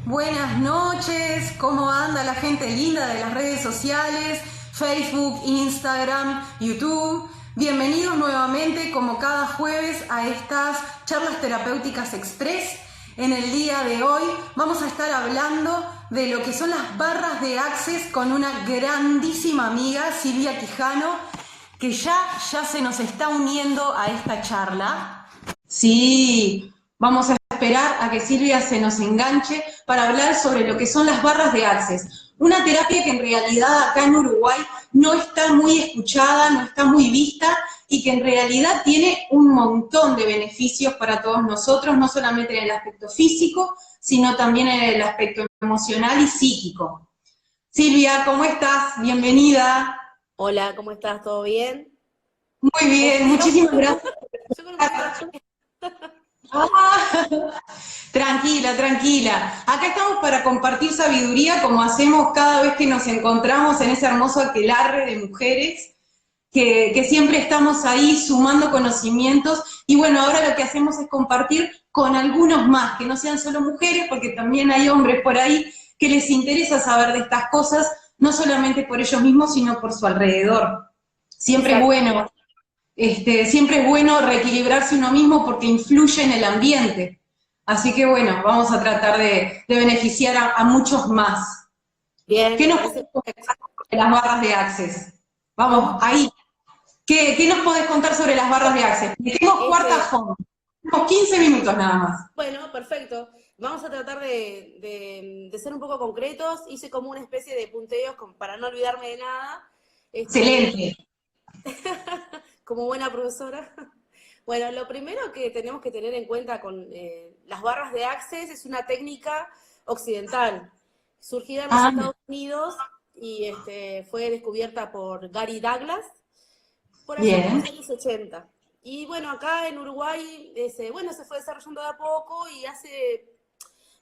Buenas noches, ¿cómo anda la gente linda de las redes sociales, Facebook, Instagram, YouTube? Bienvenidos nuevamente, como cada jueves, a estas charlas terapéuticas express. En el día de hoy vamos a estar hablando de lo que son las barras de Access con una grandísima amiga, Silvia Quijano, que ya se nos está uniendo a esta charla. Sí, vamos a esperar a que Silvia se nos enganche para hablar sobre lo que son las barras de Access. Una terapia que en realidad acá en Uruguay no está muy escuchada, no está muy vista y que en realidad tiene un montón de beneficios para todos nosotros, no solamente en el aspecto físico, sino también en el aspecto emocional y psíquico. Silvia, ¿cómo estás? Bienvenida. Hola, ¿cómo estás? ¿Todo bien? Muy ¿Con bien, frío? muchísimas gracias. Yo con un poquito de frío. Ah, tranquila, tranquila. Acá estamos para compartir sabiduría como hacemos cada vez que nos encontramos en ese hermoso aquelarre de mujeres, que siempre estamos ahí sumando conocimientos y bueno, ahora lo que hacemos es compartir con algunos más, que no sean solo mujeres, porque también hay hombres por ahí que les interesa saber de estas cosas, no solamente por ellos mismos, sino por su alrededor. Siempre es Exacto. bueno. Siempre es bueno reequilibrarse uno mismo porque influye en el ambiente. Así que bueno, vamos a tratar de beneficiar a muchos más. Bien, ¿Qué me nos parece podés perfecto. contar sobre las barras de Access? Vamos, ¿Cómo? ahí. ¿Qué nos podés contar sobre las barras de Access? Tenemos cuarta Este, home. Tenemos 15 minutos nada más. bueno, perfecto. Vamos a tratar de ser un poco concretos. Hice como una especie de punteos para no olvidarme de nada. Este, Excelente. como buena profesora. Bueno, lo primero que tenemos que tener en cuenta con las barras de Access es una técnica occidental, surgida en los Ah, Estados Unidos y fue descubierta por Gary Douglas por allá por bien. los años 80. Y bueno, acá en Uruguay, se fue desarrollando de a poco y hace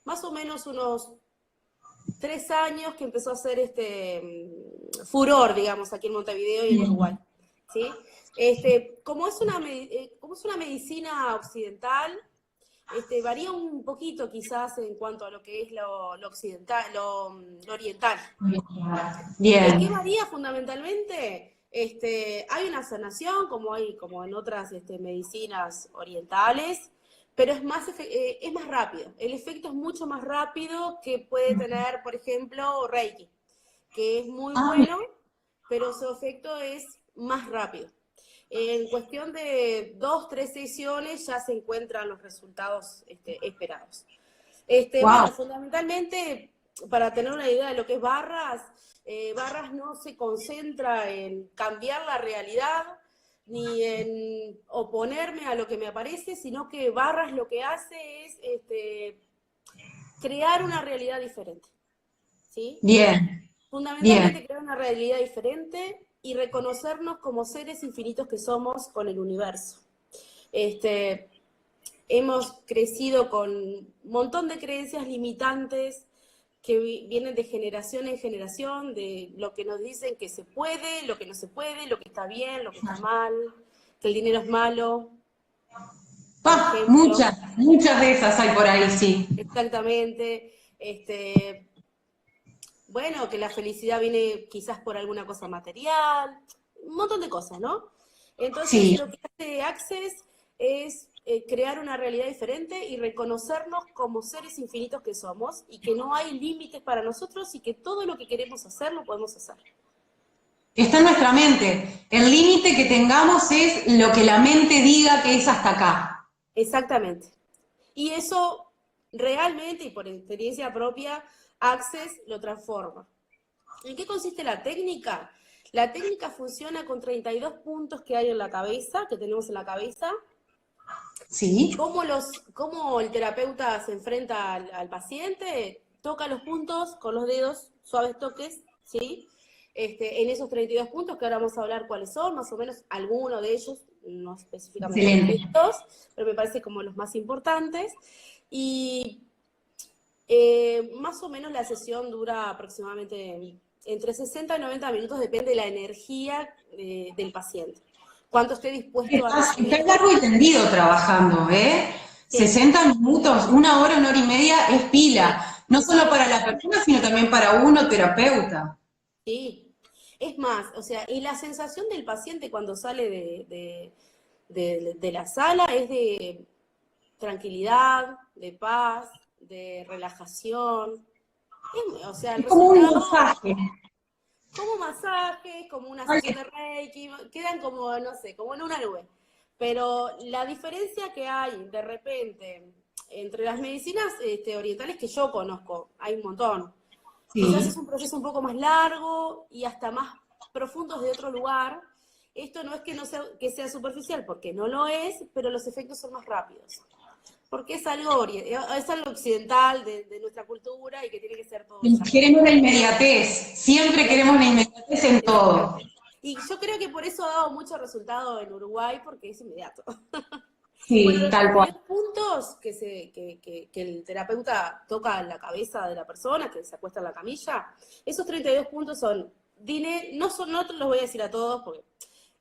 más o menos unos 3 años que empezó a hacer furor, digamos, aquí en Montevideo y en Uruguay. ¿Sí? Como es una medicina occidental, varía un poquito quizás en cuanto a lo que es lo occidental, lo oriental. ¿En qué Bien. varía fundamentalmente? Hay una sanación, como en otras medicinas orientales, pero es más rápido. El efecto es mucho más rápido que puede tener, por ejemplo, Reiki, que es muy Ah, bueno, pero su efecto es más rápido. En cuestión de 2, 3 sesiones ya se encuentran los resultados esperados. wow. Bueno, fundamentalmente, para tener una idea de lo que es Barras, Barras no se concentra en cambiar la realidad ni en oponerme a lo que me aparece, sino que Barras lo que hace es crear una realidad diferente. ¿Sí? Bien. Bien. Fundamentalmente crear una realidad diferente y reconocernos como seres infinitos que somos con el universo. Hemos crecido con un montón de creencias limitantes que vienen de generación en generación, de lo que nos dicen que se puede, lo que no se puede, lo que está bien, lo que está mal, que el dinero es malo, por ejemplo. Muchas de esas hay por ahí, sí. Exactamente. Bueno, que la felicidad viene quizás por alguna cosa material, un montón de cosas, ¿no? Entonces, Sí. lo que hace Access es crear una realidad diferente y reconocernos como seres infinitos que somos y que no hay límites para nosotros y que todo lo que queremos hacer lo podemos hacer. Está en nuestra mente. El límite que tengamos es lo que la mente diga que es hasta acá. Exactamente. Y eso realmente, y por experiencia propia, Access lo transforma. ¿En qué consiste la técnica? La técnica funciona con 32 puntos que hay en la cabeza, que tenemos en la cabeza. Sí. ¿Cómo el terapeuta se enfrenta al paciente? Toca los puntos con los dedos, suaves toques, ¿sí? En esos 32 puntos, que ahora vamos a hablar cuáles son, más o menos algunos de ellos, no específicamente los Excelente. 32, pero me parece como los más importantes. Y más o menos la sesión dura aproximadamente entre 60 y 90 minutos, depende de la energía del paciente. Cuánto esté dispuesto a Está recibir. largo y tendido trabajando, ¿eh? Sí, 60 minutos, una hora y media es sí, pila. No solo para la persona, sino también para uno, terapeuta. Sí, es más, o sea, y la sensación del paciente cuando sale de la sala es de tranquilidad, de paz, de relajación. O sea, el Es como un resultado, masaje. como masajes, como una Ay, sesión de Reiki, quedan como, no sé, como en una nube. Pero la diferencia que hay de repente entre las medicinas orientales que yo conozco, hay un montón. Quizás es sí. un proceso un poco más largo y hasta más profundo de otro lugar. Esto no es que, no sea, que sea superficial, porque no lo es, pero los efectos son más rápidos. Porque es algo occidental de nuestra cultura y que tiene que ser todo ya. Queremos la inmediatez, siempre La queremos la inmediatez, inmediatez en todo. exactamente. Y yo creo que por eso ha dado mucho resultado en Uruguay, porque es inmediato. Bueno, Sí, los tal cual. 32 puntos que el terapeuta toca en la cabeza de la persona, que se acuesta en la camilla, esos 32 puntos son, no te los voy a decir a todos, porque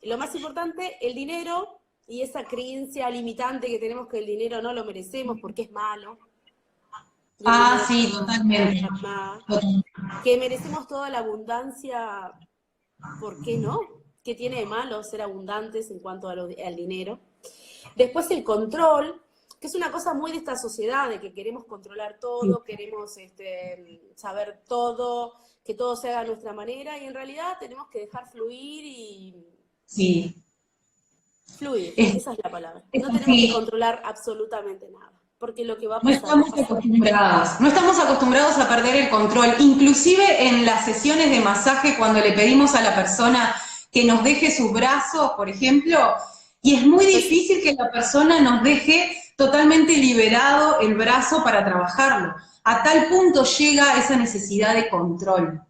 lo más importante, el dinero y esa creencia limitante que tenemos que el dinero no lo merecemos porque es malo, y el Ah, dinero sí, no totalmente. es nada, que merecemos toda la abundancia, ¿por qué no? ¿Qué tiene de malo ser abundantes en cuanto al dinero? Después el control, que es una cosa muy de esta sociedad, de que queremos controlar Sí, todo, queremos saber todo, que todo se haga a nuestra manera, y en realidad tenemos que dejar fluir y sí. fluir, Es, esa es la palabra. es No tenemos que así. controlar absolutamente nada, porque lo que va a No pasar, va estamos a pasar. acostumbrados, no estamos acostumbrados a perder el control. Inclusive en las sesiones de masaje, cuando le pedimos a la persona que nos deje sus brazos, por ejemplo, y es muy Pues difícil que la persona nos deje totalmente liberado el brazo para trabajarlo. A tal punto llega esa necesidad de control.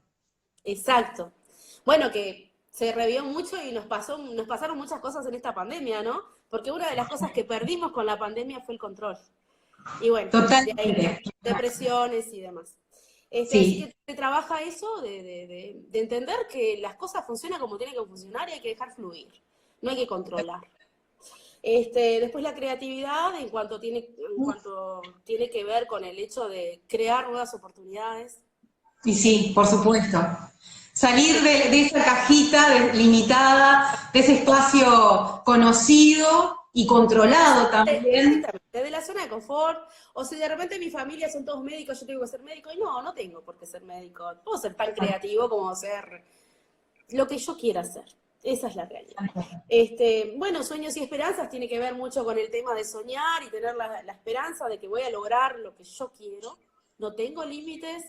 exacto. Bueno, que se revió mucho y nos pasaron muchas cosas en esta pandemia, ¿no? Porque una de las cosas que perdimos con la pandemia fue el control. Y bueno, de ahí Totalmente. depresiones y demás. Así Sí. que se trabaja eso de entender que las cosas funcionan como tienen que funcionar y hay que dejar fluir, no hay que controlar. Después la creatividad en cuanto tiene que ver con el hecho de crear nuevas oportunidades. Y sí, por supuesto. Salir Sí, de esa cajita limitada, de ese espacio conocido y controlado también. exactamente, de la zona de confort, o si de repente mi familia son todos médicos, yo tengo que ser médico, y no tengo por qué ser médico, puedo ser tan creativo como ser lo que yo quiera hacer, esa es la realidad. Bueno, sueños y esperanzas tiene que ver mucho con el tema de soñar y tener la esperanza de que voy a lograr lo que yo quiero, no tengo límites,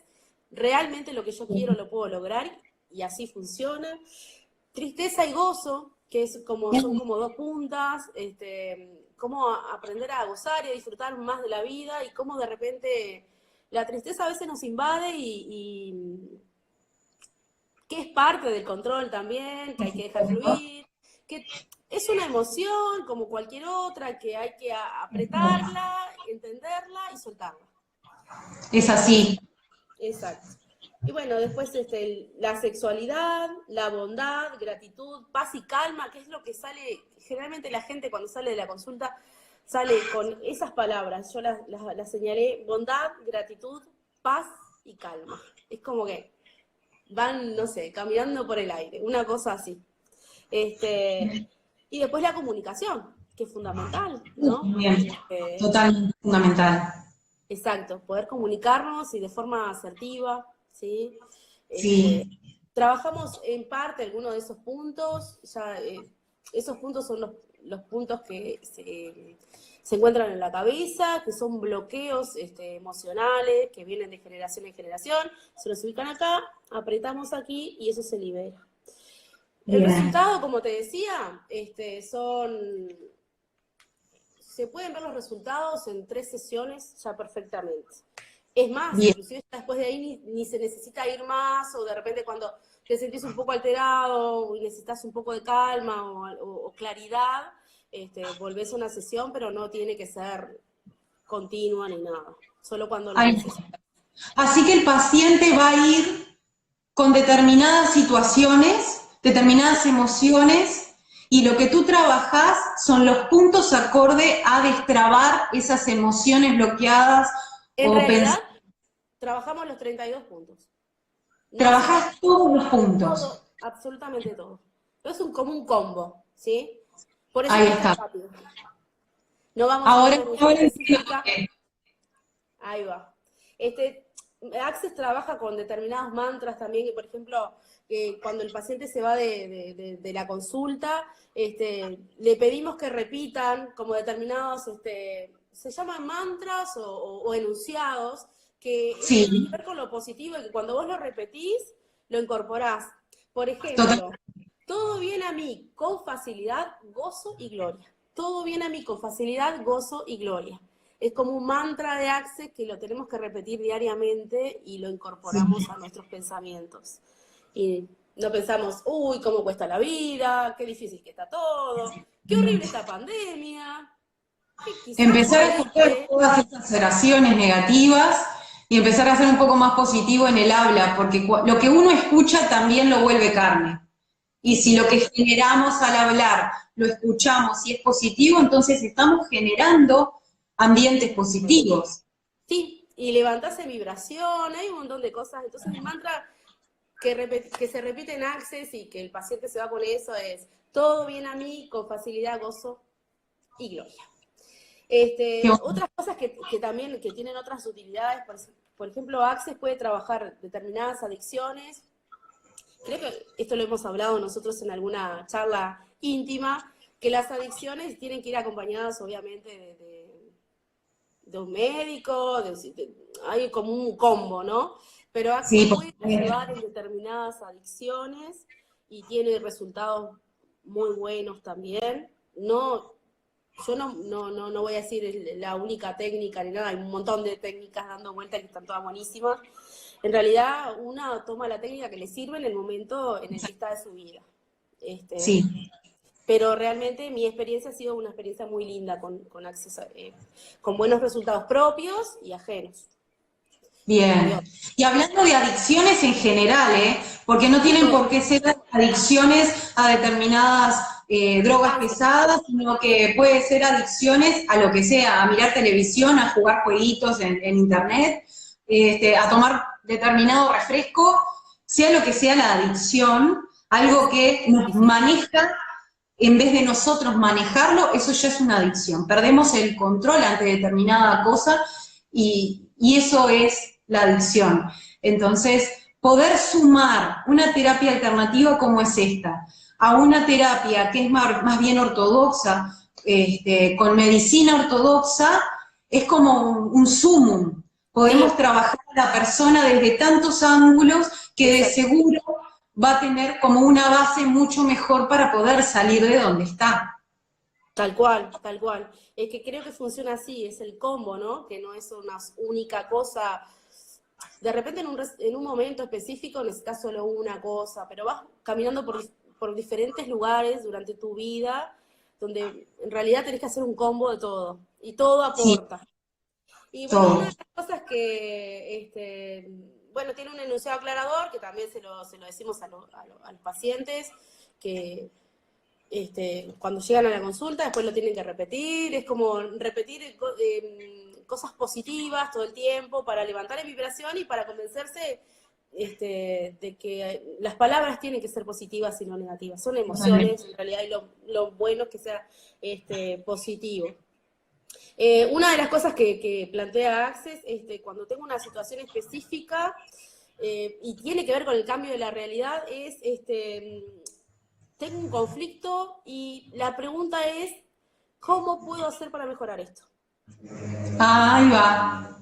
realmente lo que yo quiero lo puedo lograr y así funciona. Tristeza y gozo, que son como dos puntas, cómo aprender a gozar y a disfrutar más de la vida y cómo de repente la tristeza a veces nos invade y que es parte del control también, que hay que dejar fluir, que es una emoción como cualquier otra, que hay que apretarla, entenderla y soltarla. Es así. Exacto. Y bueno, después la sexualidad, la bondad, gratitud, paz y calma, que es lo que sale, generalmente la gente cuando sale de la consulta sale con esas palabras, yo las señalé, bondad, gratitud, paz y calma. Es como que van, no sé, caminando por el aire, una cosa así. Y después la comunicación, que es fundamental, ¿no? Bien, totalmente fundamental. Exacto, poder comunicarnos y de forma asertiva, ¿sí? Este, Sí, trabajamos en parte algunos de esos puntos, ya esos puntos son los puntos que se encuentran en la cabeza, que son bloqueos emocionales, que vienen de generación en generación, se los ubican acá, apretamos aquí y eso se libera. El bien, resultado, como te decía, se pueden ver los resultados en 3 sesiones ya perfectamente. Es más, bien. inclusive después de ahí ni se necesita ir más, o de repente cuando te sentís un poco alterado y necesitas un poco de calma o claridad, volvés a una sesión, pero no tiene que ser continua ni nada, solo cuando lo Ay, necesitas. así que el paciente va a ir con determinadas situaciones, determinadas emociones, y lo que tú trabajas son los puntos acorde a destrabar esas emociones bloqueadas En o realidad, pensamientos. trabajamos los 32 puntos. Trabajás todos los puntos. Todo, absolutamente todo. Es como un combo, ¿sí? Por eso Ahí es está. rápido. No vamos Ahora, a ver ahora entiendo específica. por qué. Ahí va. Access trabaja con determinados mantras también, que por ejemplo, cuando el paciente se va de la consulta, le pedimos que repitan como determinados, se llaman mantras o enunciados, que Sí, tienen que ver con lo positivo y que cuando vos lo repetís, lo incorporás. Por total. ejemplo, todo viene a mí con facilidad, gozo y gloria. Todo viene a mí con facilidad, gozo y gloria. Es como un mantra de Access que lo tenemos que repetir diariamente y lo incorporamos Sí. a nuestros pensamientos. Y no pensamos, uy, cómo cuesta la vida, qué difícil que está todo, qué horrible esta pandemia, que quizás Empezar a escuchar moleste. todas estas oraciones negativas y empezar a ser un poco más positivo en el habla, porque lo que uno escucha también lo vuelve carne. Y si lo que generamos al hablar lo escuchamos y es positivo, entonces estamos generando ambientes positivos. Sí, y levantás en vibración, hay un montón de cosas. Entonces el mantra que se repite en Access y que el paciente se va con eso es, todo viene a mí con facilidad, gozo y gloria. Otras cosas que también que tienen otras utilidades, por ejemplo, Access puede trabajar determinadas adicciones. Creo que esto lo hemos hablado nosotros en alguna charla íntima, que las adicciones tienen que ir acompañadas obviamente de un médico, hay como un combo, ¿no? Pero Access Sí, puede ayudar en determinadas adicciones y tiene resultados muy buenos también. No, yo no voy a decir la única técnica ni nada, hay un montón de técnicas dando vueltas que están todas buenísimas. En realidad, una toma la técnica que le sirve en el momento en el que está de su vida. sí. Pero realmente mi experiencia ha sido una experiencia muy linda con Access, con buenos resultados propios y ajenos. Bien. Y hablando de adicciones en general, porque no De tienen por todo. qué ser adicciones a determinadas drogas Sustancias. pesadas, sino que puede ser adicciones a lo que sea, a mirar televisión, a jugar jueguitos en internet, a tomar determinado refresco, sea lo que sea la adicción, algo que nos Sí, sí, sí. maneja, en vez de nosotros manejarlo, eso ya es una adicción. Perdemos el control ante determinada cosa y eso es la adicción. Entonces, poder sumar una terapia alternativa como es esta, a una terapia que es más bien ortodoxa, con medicina ortodoxa, es como un sumum. Podemos Sí, trabajar a la persona desde tantos ángulos que de exacto. seguro va a tener como una base mucho mejor para poder salir de donde está. Tal cual, tal cual. Es que creo que funciona así, es el combo, ¿no? Que no es una única cosa. De repente en un momento específico necesitas solo una cosa, pero vas caminando por diferentes lugares durante tu vida, donde en realidad tenés que hacer un combo de todo, y todo Sí, aporta. Y bueno, una de todo. las cosas que, bueno, tiene un enunciado aclarador, que también se lo decimos a los pacientes, que cuando llegan a la consulta, después lo tienen que repetir, es como repetir cosas positivas todo el tiempo para levantar en vibración y para convencerse de que las palabras tienen que ser positivas y no negativas, son emociones en realidad y lo bueno es que sea positivo. Una de las cosas que plantea Access, cuando tengo una situación específica y tiene que ver con el cambio de la realidad, es tengo un conflicto y la pregunta es, ¿cómo puedo hacer para mejorar esto? Ahí va. No voy al,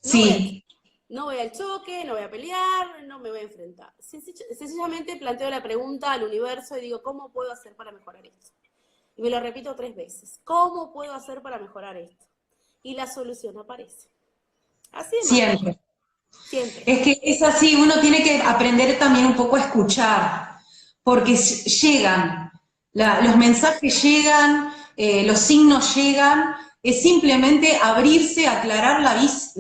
Sí, no voy al choque, no voy a pelear, no me voy a enfrentar. Sencillamente planteo la pregunta al universo y digo, ¿cómo puedo hacer para mejorar esto? Y me lo repito 3 veces. ¿Cómo puedo hacer para mejorar esto? Y la solución aparece. Así de mágico. siempre. Siempre. Es que es así, uno tiene que aprender también un poco a escuchar, porque llegan, los mensajes llegan, los signos llegan, es simplemente abrirse, aclarar la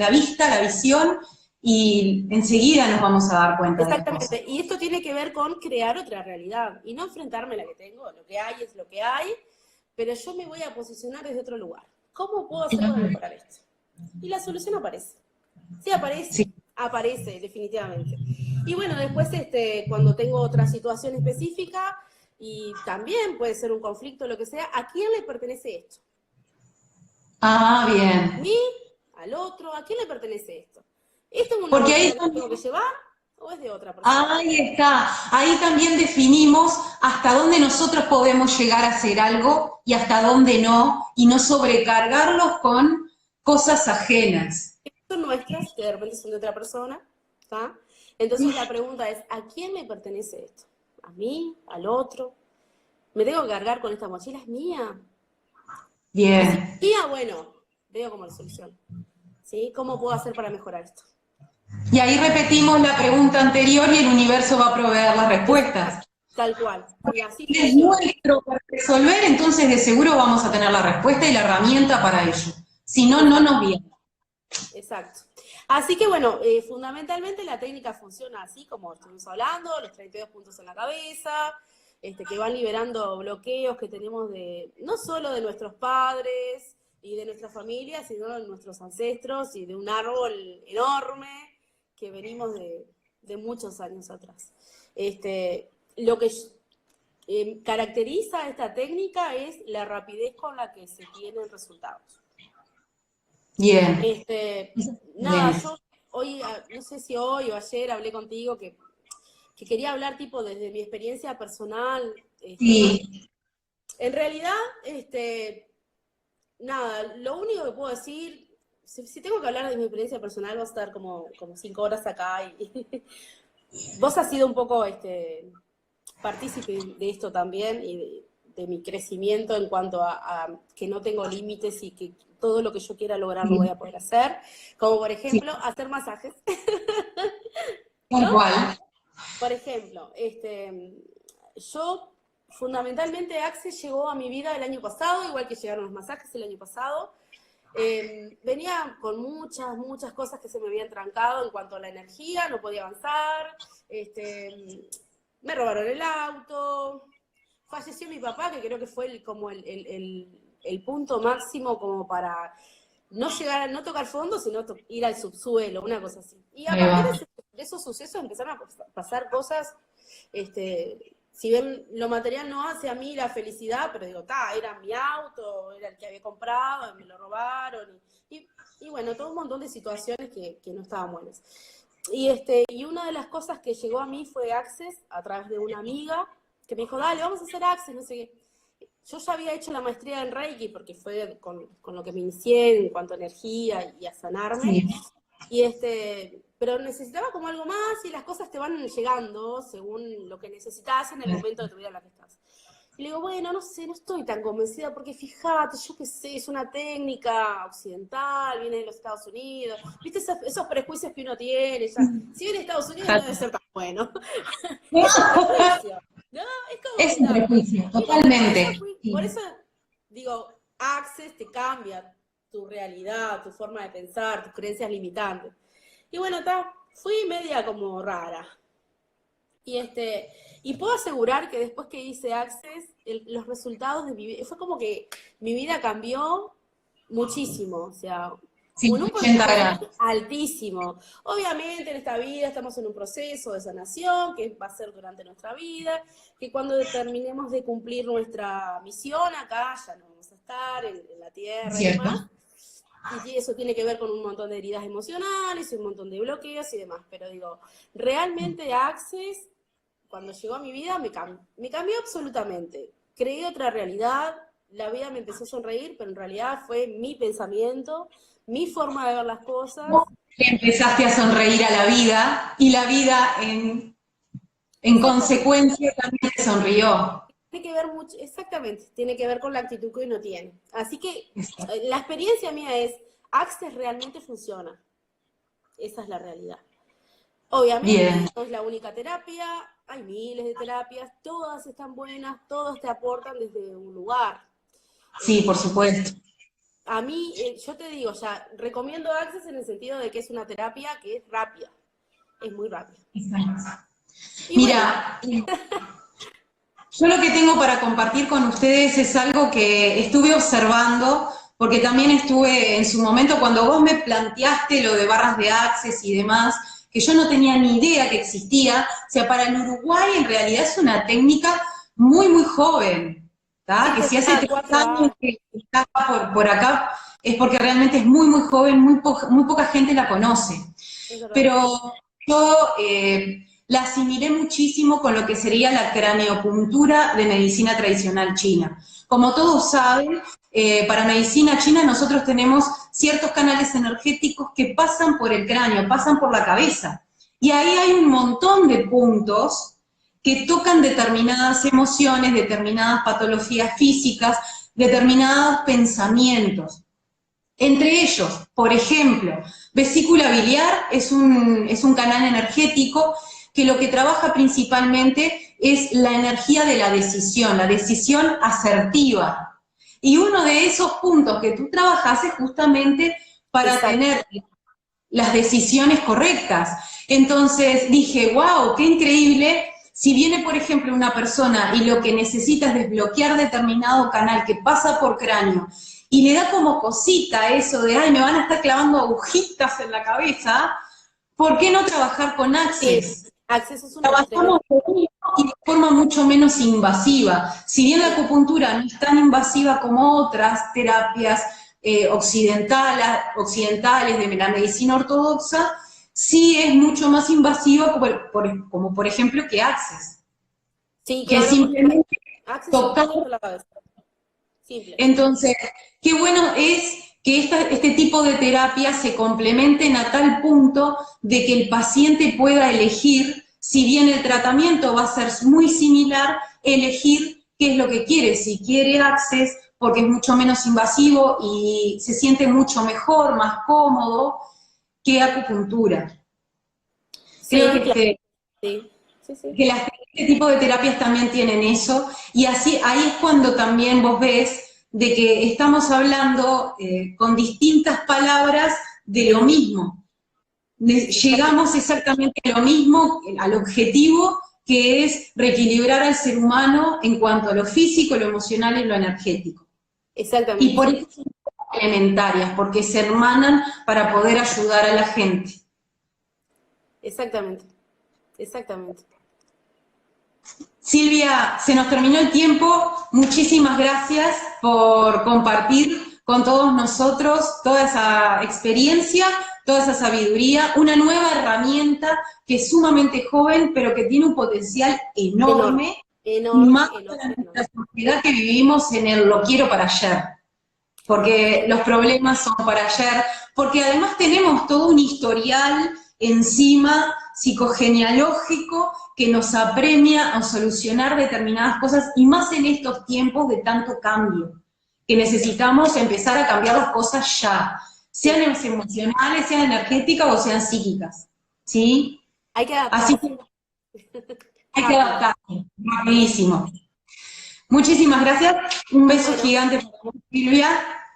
vista, la visión, y enseguida nos vamos a dar cuenta de las cosas. Exactamente. Y esto tiene que ver con crear otra realidad y no enfrentarme a la que tengo. Lo que hay es lo que hay, pero yo me voy a posicionar desde otro lugar. ¿Cómo puedo hacer para mejorar esto? Y la solución aparece. Sí, aparece. Sí, aparece definitivamente. Y bueno, después cuando tengo otra situación específica, y también puede ser un conflicto, lo que sea, ¿a quién le pertenece esto? Ah, ¿A bien. mí? ¿Al otro? ¿A quién le pertenece esto? ¿Esto es una Porque ahí mochila que tengo que llevar o es de otra persona? ahí está. Ahí también definimos hasta dónde nosotros podemos llegar a hacer algo y hasta dónde no, y no sobrecargarlos con cosas ajenas. Son nuestras, que de repente son de otra persona, ¿está? Entonces la pregunta es, ¿a quién me pertenece esto? ¿A mí? ¿Al otro? ¿Me tengo que cargar con esta mochila? ¿Es mía? Y si Bien. es mía, bueno, veo cómo la solución. ¿Sí? ¿Cómo puedo hacer para mejorar esto? Y ahí repetimos la pregunta anterior y el universo va a proveer las respuestas. Tal cual. Y así Es funciona. nuestro para resolver, entonces de seguro vamos a tener la respuesta y la herramienta para ello. Si no, no Exacto. nos viene. Exacto. Así que bueno, fundamentalmente la técnica funciona así como estuvimos hablando, los 32 puntos en la cabeza, que van liberando bloqueos que tenemos no solo de nuestros padres y de nuestra familia, sino de nuestros ancestros y de un árbol enorme que venimos de muchos años atrás. Lo que caracteriza esta técnica es la rapidez con la que se tienen resultados. Bien. Nada, Bien. yo hoy, no sé si hoy o ayer hablé contigo que quería hablar tipo desde mi experiencia personal. Sí. En realidad, nada, lo único que puedo decir, si tengo que hablar de mi experiencia personal, va a estar como 5 horas acá y vos has sido un poco partícipe de esto también y de mi crecimiento en cuanto a que no tengo límites y que todo lo que yo quiera lograr lo voy a poder hacer, como por Sí. ejemplo hacer masajes, Tal ¿no? cual. Por ejemplo, yo fundamentalmente Access llegó a mi vida el año pasado, igual que llegaron los masajes el año pasado. Venía con muchas cosas que se me habían trancado en cuanto a la energía, no podía avanzar, me robaron el auto, falleció mi papá, que creo que fue como el punto máximo como para no llegar, no tocar fondo, sino ir al subsuelo, una cosa así. Y a Ahí partir va. de esos sucesos empezaron a pasar cosas, si bien lo material no hace a mí la felicidad, pero digo, era mi auto, era el que había comprado, me lo robaron, y bueno, todo un montón de situaciones que no estaban buenas. Y una de las cosas que llegó a mí fue Access a través de una amiga que me dijo, dale, vamos a hacer Access, no sé qué. Yo ya había hecho la maestría en Reiki porque fue con lo que me inicié en cuanto a energía y a sanarme. Sí. Pero necesitaba como algo más y las cosas te van llegando según lo que necesitas en el momento de tu vida en la que estás. Y le digo, bueno, no sé, no estoy tan convencida porque fíjate, yo qué sé, es una técnica occidental, viene de los Estados Unidos, viste esos prejuicios que uno tiene, ya, si viene de Estados Unidos no debe ser tan bueno. Es un prejuicio, ¿no? Es como Es que un no. prejuicio, Y bueno, totalmente. por Sí. eso digo, Access te cambia tu realidad, tu forma de pensar, tus creencias limitantes. Y bueno, fui media como rara. Y puedo asegurar que después que hice Access, los resultados de mi vida, fue como que mi vida cambió muchísimo, o sea, con un 180 porcentaje grados. altísimo. Obviamente en esta vida estamos en un proceso de sanación, que va a ser durante nuestra vida, que cuando terminemos de cumplir nuestra misión acá, ya no vamos a estar en la tierra y ¿Cierto? demás, y eso tiene que ver con un montón de heridas emocionales y un montón de bloqueos y demás, pero digo, realmente Access, cuando llegó a mi vida, me cambió absolutamente. Creí otra realidad, la vida me empezó a sonreír, pero en realidad fue mi pensamiento, mi forma de ver las cosas. Que empezaste a sonreír a la vida y la vida en Exactamente. consecuencia también te sonrió. Tiene que ver mucho, exactamente, tiene que ver con la actitud que uno tiene. Así que Exacto. la experiencia mía es, Access realmente funciona. Esa es la realidad. Obviamente Bien. no es la única terapia, hay miles de terapias, todas están buenas, todas te aportan desde un lugar. Sí, por supuesto. A mí, yo te digo, ya, recomiendo Access en el sentido de que es una terapia que es rápida, es muy rápida. Exacto. Y bueno, Mira, yo lo que tengo para compartir con ustedes es algo que estuve observando porque también estuve en su momento, cuando vos me planteaste lo de barras de Access y demás, que yo no tenía ni idea que existía, o sea, para el Uruguay en realidad es una técnica muy, muy joven, ¿tá? Que si hace 3 años que está por acá, es porque realmente es muy, muy joven, muy poca gente la conoce. Pero yo la asimilé muchísimo con lo que sería la craneopuntura de medicina tradicional china. Como todos saben, para medicina china nosotros tenemos ciertos canales energéticos que pasan por el cráneo, pasan por la cabeza. Y ahí hay un montón de puntos que tocan determinadas emociones, determinadas patologías físicas, determinados pensamientos. Entre ellos, por ejemplo, vesícula biliar es un canal energético que lo que trabaja principalmente es la energía de la decisión asertiva. Y uno de esos puntos que tú trabajas es justamente para tener las decisiones correctas. Entonces dije, wow, qué increíble. Si viene, por ejemplo, una persona y lo que necesita es desbloquear determinado canal que pasa por cráneo, y le da como cosita eso de, ay, me van a estar clavando agujitas en la cabeza, ¿por qué no trabajar con Access? Sí, Access es una Trabajamos y de forma mucho menos invasiva. Si bien la acupuntura no es tan invasiva como otras terapias occidentales de la medicina ortodoxa, sí es mucho más invasiva como por ejemplo que Access. Sí, que claro, simplemente Access tocar. la cabeza. Simple. Entonces, qué bueno es que este tipo de terapias se complementen a tal punto de que el paciente pueda elegir, si bien el tratamiento va a ser muy similar, elegir qué es lo que quiere. Si quiere Access, porque es mucho menos invasivo y se siente mucho mejor, más cómodo, que acupuntura. Sí, Creo claro. que Sí. este tipo de terapias también tienen eso, y así ahí es cuando también vos ves de que estamos hablando con distintas palabras de lo mismo. Llegamos exactamente a lo mismo, al objetivo, que es reequilibrar al ser humano en cuanto a lo físico, lo emocional y lo energético. Exactamente. Y por eso son complementarias, porque se hermanan para poder ayudar a la gente. Exactamente. Silvia, se nos terminó el tiempo. Muchísimas gracias por compartir con todos nosotros toda esa experiencia, toda esa sabiduría, una nueva herramienta que es sumamente joven, pero que tiene un potencial enorme, más para nuestra sociedad que vivimos en el lo quiero para ayer. Porque los problemas son para ayer, porque además tenemos todo un historial encima psicogenealógico que nos apremia a solucionar determinadas cosas, y más en estos tiempos de tanto cambio, que necesitamos empezar a cambiar las cosas ya, sean emocionales, sean energéticas o sean psíquicas, ¿sí? Hay que adaptarse. Así que hay que adaptarse, rapidísimo. Muchísimas gracias, un beso gigante para vos, Silvia.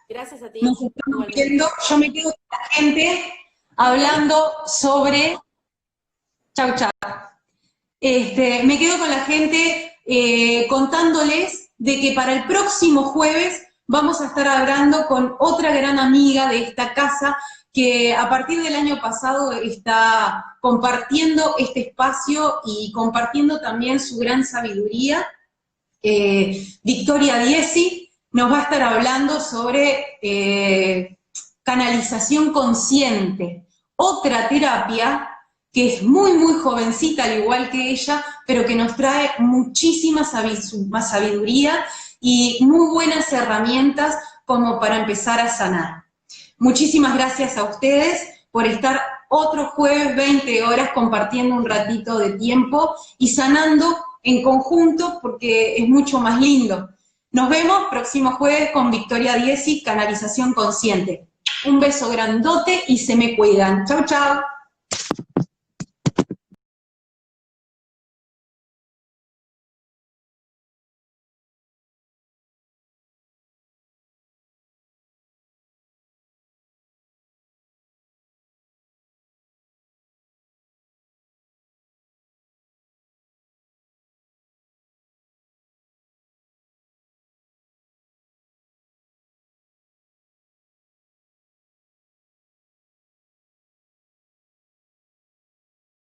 Gracias a ti. Nos estamos viendo. Yo me quedo con la gente hablando sobre... Chau, chau. Me quedo con la gente contándoles de que para el próximo jueves vamos a estar hablando con otra gran amiga de esta casa que a partir del año pasado está compartiendo este espacio y compartiendo también su gran sabiduría. Victoria Diesi nos va a estar hablando sobre canalización consciente, otra terapia que es muy, muy jovencita, al igual que ella, pero que nos trae muchísima más sabiduría y muy buenas herramientas como para empezar a sanar. Muchísimas gracias a ustedes por estar otro jueves 20 horas compartiendo un ratito de tiempo y sanando en conjunto, porque es mucho más lindo. Nos vemos próximo jueves con Victoria Diesi, Canalización Consciente. Un beso grandote y se me cuidan. Chau, chau.